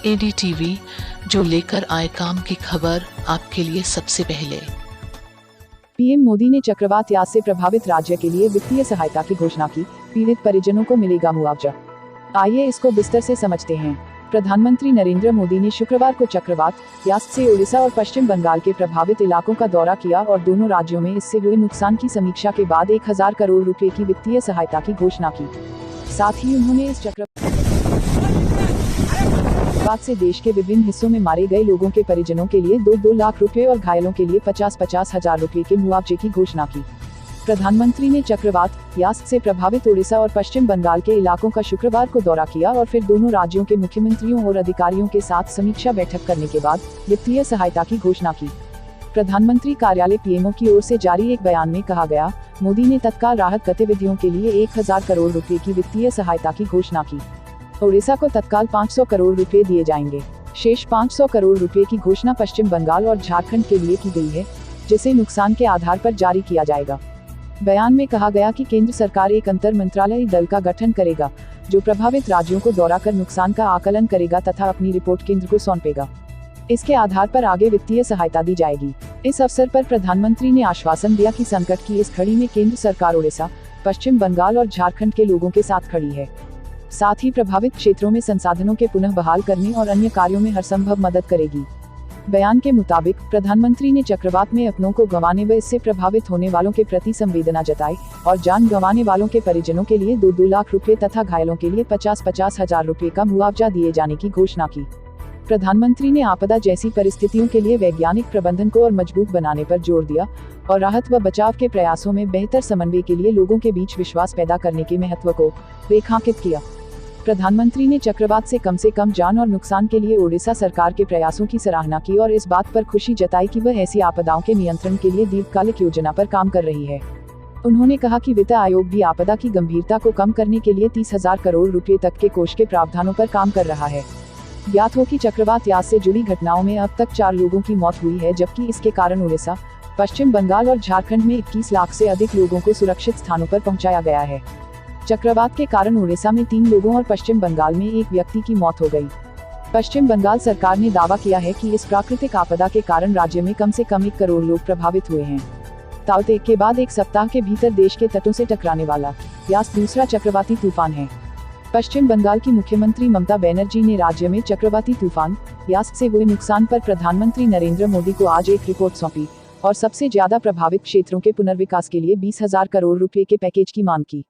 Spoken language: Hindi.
एडीटीवी, जो लेकर आए काम की खबर आपके लिए सबसे पहले। पीएम मोदी ने चक्रवात यास से प्रभावित राज्य के लिए वित्तीय सहायता की घोषणा की। पीड़ित परिजनों को मिलेगा मुआवजा। आइए इसको विस्तार से समझते हैं। प्रधानमंत्री नरेंद्र मोदी ने शुक्रवार को चक्रवात यास से उड़ीसा और पश्चिम बंगाल के प्रभावित इलाकों का दौरा किया और दोनों राज्यों में इससे हुए नुकसान की समीक्षा के बाद 1000 करोड़ रुपए की वित्तीय सहायता की घोषणा की। साथ ही उन्होंने इस चक्रवात से देश के विभिन्न हिस्सों में मारे गए लोगों के परिजनों के लिए 2-2 लाख रुपए और घायलों के लिए 50-50 हजार रुपए के मुआवजे की घोषणा की। प्रधानमंत्री ने चक्रवात यास से प्रभावित उड़ीसा और पश्चिम बंगाल के इलाकों का शुक्रवार को दौरा किया और फिर दोनों राज्यों के मुख्यमंत्रियों और अधिकारियों के साथ समीक्षा बैठक करने के बाद वित्तीय सहायता की घोषणा की। प्रधानमंत्री कार्यालय पीएमओ की ओर से जारी एक बयान में कहा गया, मोदी ने तत्काल राहत गतिविधियों के लिए 1000 करोड़ रुपए की वित्तीय सहायता की घोषणा की। उड़ीसा को तत्काल 500 करोड़ रुपए दिए जाएंगे। शेष 500 करोड़ रुपए की घोषणा पश्चिम बंगाल और झारखंड के लिए की गई है, जिसे नुकसान के आधार पर जारी किया जाएगा। बयान में कहा गया कि केंद्र सरकार एक अंतर मंत्रालयी दल का गठन करेगा, जो प्रभावित राज्यों को दौरा कर नुकसान का आकलन करेगा तथा अपनी रिपोर्ट केंद्र को सौंपेगा। इसके आधार पर आगे वित्तीय सहायता दी जाएगी। इस अवसर पर प्रधानमंत्री ने आश्वासन दिया कि संकट की इस घड़ी में केंद्र सरकार उड़ीसा, पश्चिम बंगाल और झारखंड के लोगों के साथ खड़ी है। साथ ही प्रभावित क्षेत्रों में संसाधनों के पुनः बहाल करने और अन्य कार्यों में हर संभव मदद करेगी। बयान के मुताबिक प्रधानमंत्री ने चक्रवात में अपनों को गंवाने व इससे प्रभावित होने वालों के प्रति संवेदना जताई और जान गंवाने वालों के परिजनों के लिए 2-2 लाख रुपए तथा घायलों के लिए 50-50 हजार रुपए का मुआवजा दिए जाने की घोषणा की। प्रधानमंत्री ने आपदा जैसी परिस्थितियों के लिए वैज्ञानिक प्रबंधन को और मजबूत बनाने पर जोर दिया और राहत व बचाव के प्रयासों में बेहतर समन्वय के लिए लोगों के बीच विश्वास पैदा करने के महत्व को रेखांकित किया। प्रधानमंत्री ने चक्रवात से कम जान और नुकसान के लिए ओडिशा सरकार के प्रयासों की सराहना की और इस बात पर खुशी जताई कि वह ऐसी आपदाओं के नियंत्रण के लिए दीर्घकालिक योजना पर काम कर रही है। उन्होंने कहा कि वित्त आयोग भी आपदा की गंभीरता को कम करने के लिए 30,000 करोड़ रुपए तक के कोष के प्रावधानों पर काम कर रहा है। ज्ञात हो कि चक्रवात यास से जुड़ी घटनाओं में अब तक 4 लोगों की मौत हुई है, जबकि इसके कारण उड़ीसा, पश्चिम बंगाल और झारखंड में 21 लाख से अधिक लोगों को सुरक्षित स्थानों पर पहुंचाया गया है। चक्रवात के कारण उड़ीसा में 3 लोगों और पश्चिम बंगाल में 1 व्यक्ति की मौत हो गई। पश्चिम बंगाल सरकार ने दावा किया है कि इस प्राकृतिक आपदा के कारण राज्य में कम से कम 1 करोड़ लोग प्रभावित हुए हैं। ताउते के बाद 1 सप्ताह के भीतर देश के तटों से टकराने वाला यास दूसरा चक्रवाती तूफान है। पश्चिम बंगाल की मुख्यमंत्री ममता बनर्जी ने राज्य में चक्रवाती तूफान यास से हुए नुकसान पर प्रधानमंत्री नरेंद्र मोदी को आज एक रिपोर्ट सौंपी और सबसे ज्यादा प्रभावित क्षेत्रों के पुनर्विकास के लिए 20,000 करोड़ रुपए के पैकेज की मांग की।